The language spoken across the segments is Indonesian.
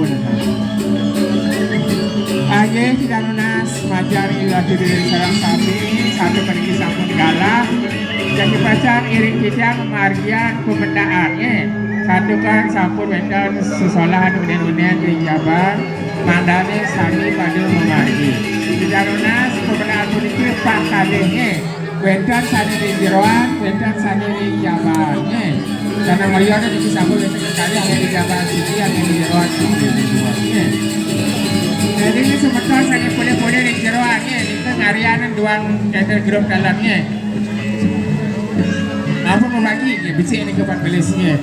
sampun. Aye tidak lunas majari lagi dari sarang sapi satu pergi sampun galah jadi pacar iring kita kemargian pemendaannya satu kan sampun wendan sesolahan unen-unen di jaban mandane sami pada memargi tidak lunas pemendaan politik pak kalihnya wendan sani di jeroan wendan sani di jabannya karena mayarnya di sampun wendan sekali yang di jaban sini yang di jeroan di jeroannya. Jadi ini sebentar saya boleh-boleh di jeroannya itu ngarianan doang kayak grup dalamnya apa mau lagi ya bisa ini kepan belisnya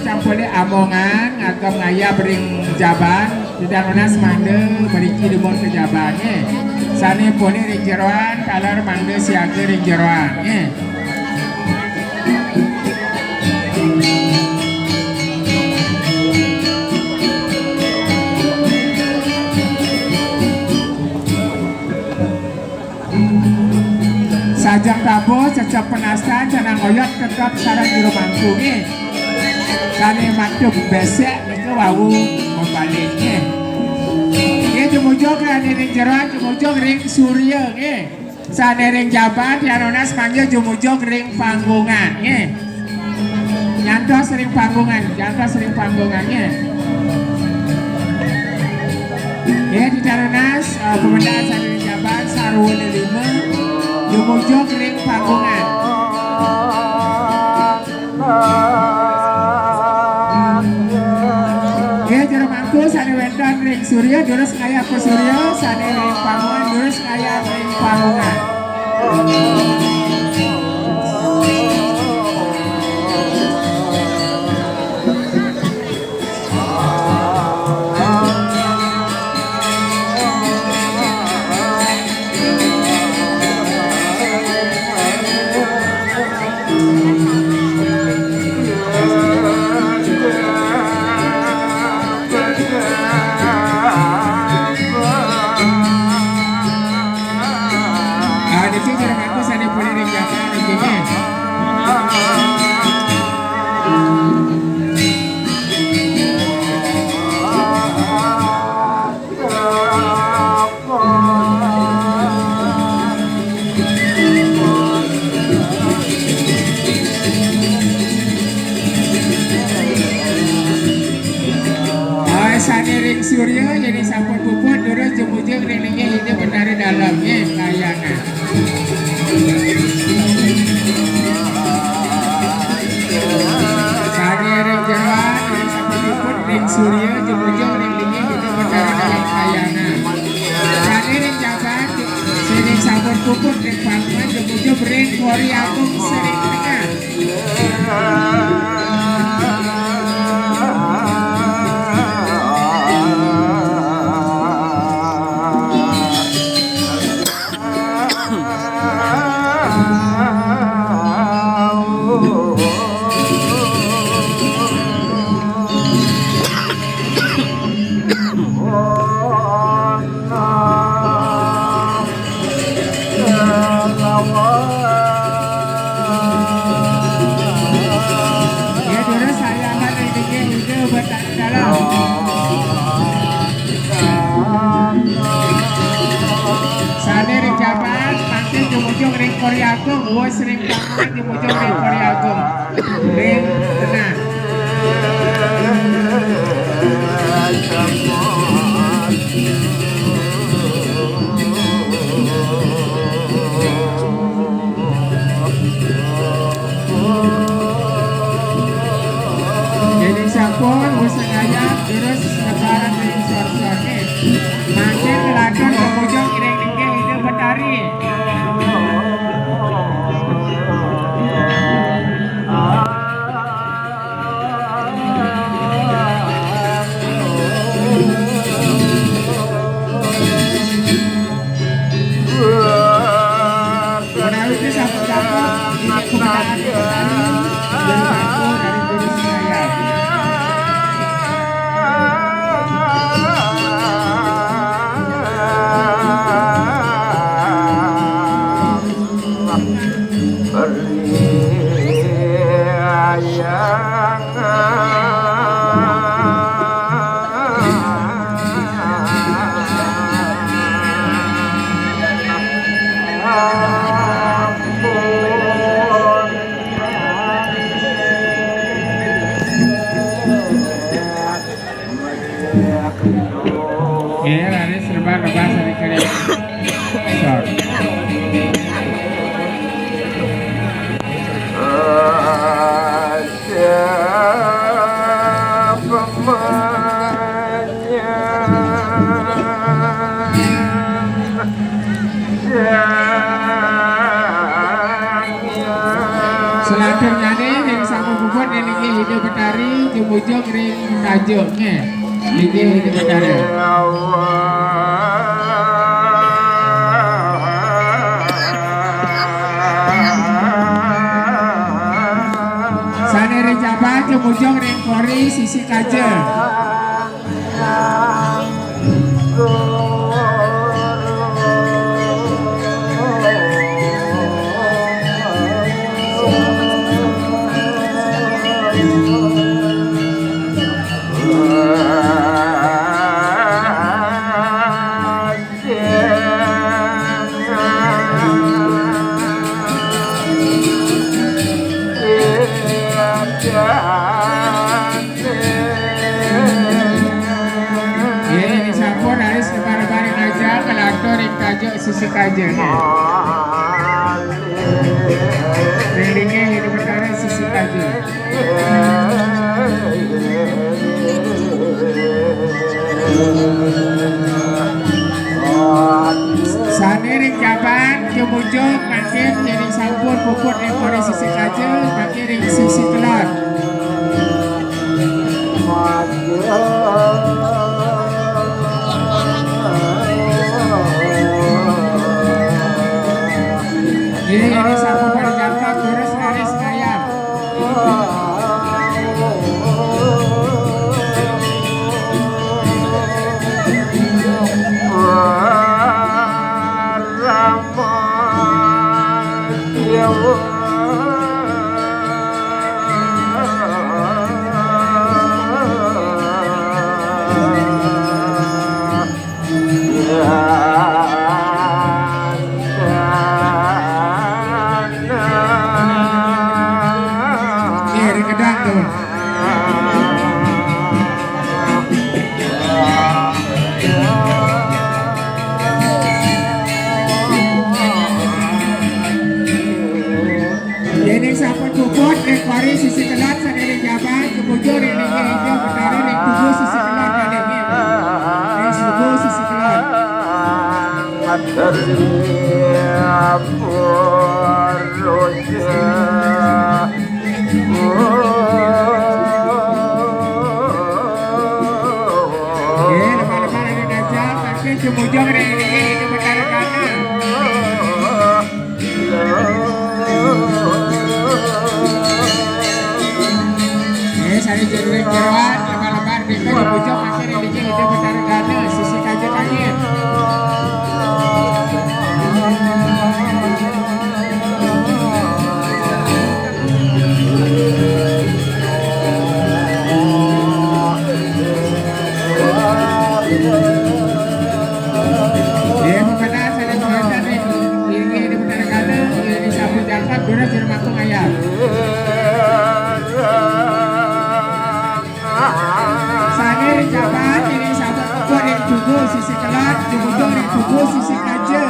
macam boleh amongan atau ngaya bering jaban tidak lunas mande beriki dumur ke jabannya sani boleh ring jeroan kalar mande siaga ring jeroannya sajak tabo cecep penastan canang oyot tetap sarang jero mangku nih sani macam besek itu wau membaliknya ini jemujok kan ring jeroan jemujok ring surya nih sani ring jabat yang lunas manggil jemujok ring panggungan nih nyantos sering panggungannya ya di lunas pemendaan sani ring jabat sarwana 5 jemujok ring panggungan sani wendan ring surya durus kaya ke surya sani ring panggungan durus kaya ring panggungan surya jadi sampun puput durus jemujeng riningnya itu berdari dalamnya layangan sani ring jeroan jadi sampun puput ring surya jemujeng riningnya itu berdari dalam layangan sani ring jabat sini sampun puput ring panggungan jemujeng ring kori agung sering tengah Korea Agung, gua sering banget di pojok ring Korea Agung, ring tenang. Jadi sampun, gua sengaja terus lebaran dari sor-sornya makin kelakon pemujung iring-iringnya hidup betari. Menariknya sapu-sapu ini kebenaran betari dari bangku dari jurus saya. Ini laris rebah-rebah sedikit short. Selanjutnya nih yang sama bubut ini hidup betari jumujung ring tajuknya ini hidup betari. Sanere jabat jumujung ring kori sisi kaje. Ini sampun harus lebar-lebarin aja kelakon ring tajuk sisi kaje. Ringnya hidup betari sisi kaje. Sane ring jaban jumujung makin jadi sampun puput ring kori sisi kaje makin ring sisi kelot. Ini sampun pada jangka terus dari sekalian. Ini kedang tuh. Ini sampun bubut ring kori sisi kelot sanere jaban kebujur ini hijau betari ring tubuh sisi kelot balik ring tubuh sisi kelot. Lebar-lebar ada dajal makin kebujur ring hijau betari kanan. Saya jadi jeroan lebar-lebar deka di pojok makin ini hidup betari kanan sisi kaje kanan. Dia membenar saya berada nih ini hidup betari kanan ini sapu jangkat guna jermakung ayam. Sanir jabat ini sahabat kuat yang tubuh sisi kelot jumujung yang tubuh sisi kaje.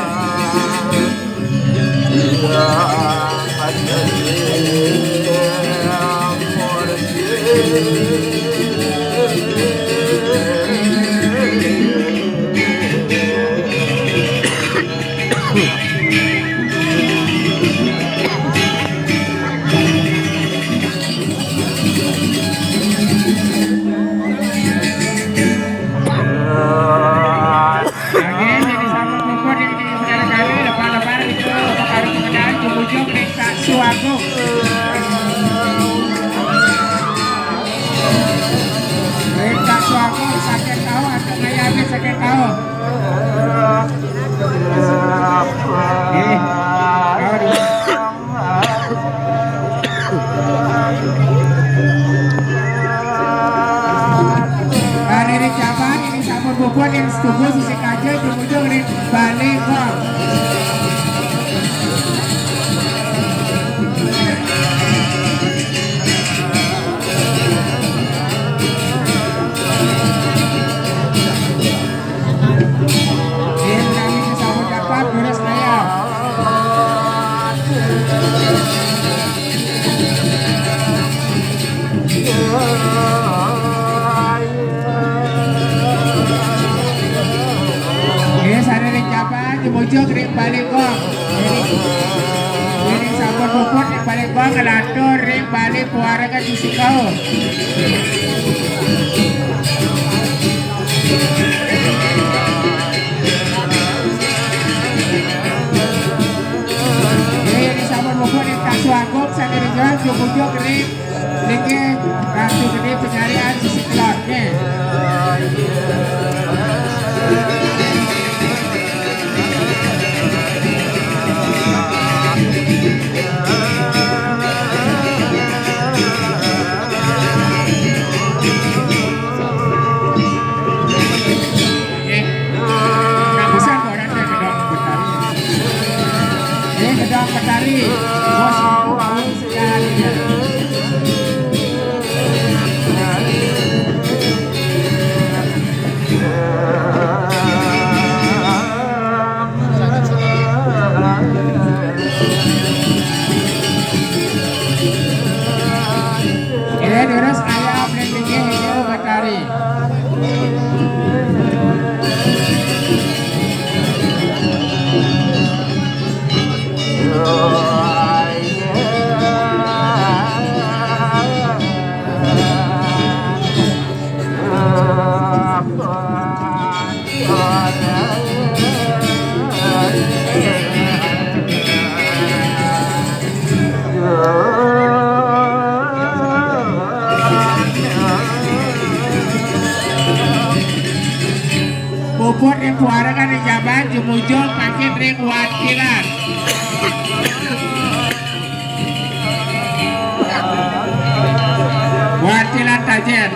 jemujung ring balik gong. Ini sampun puput ring balik gong ngelatur ring balik puarakan isi kau. Ini sampun puput ring kasu agung sandiri jalan jemujung ring lingke ratu gede penyarian sisi kelotnya. Gedong Betari, bos itu awal sejarahnya. Ini terus ayam yang tinggi itu Betari. Puput yang puara kan di jabat jemujung makin ring watilan. Watilan tajen.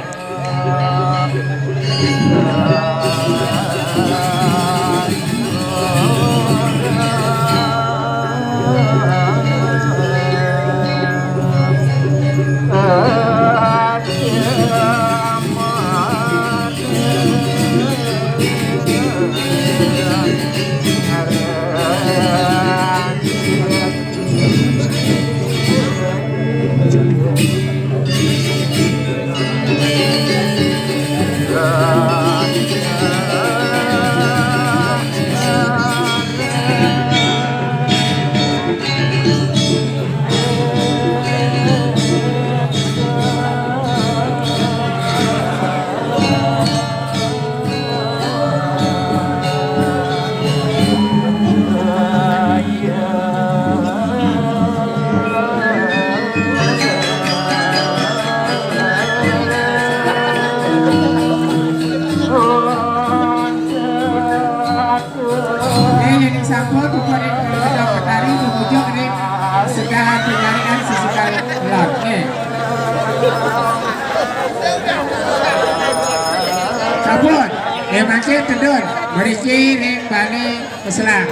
Sampul puput yang Gedong Betari jemujung ring segala penyarian sesekal lot. Sampul, mancing tendun, berisi ring balik peselang.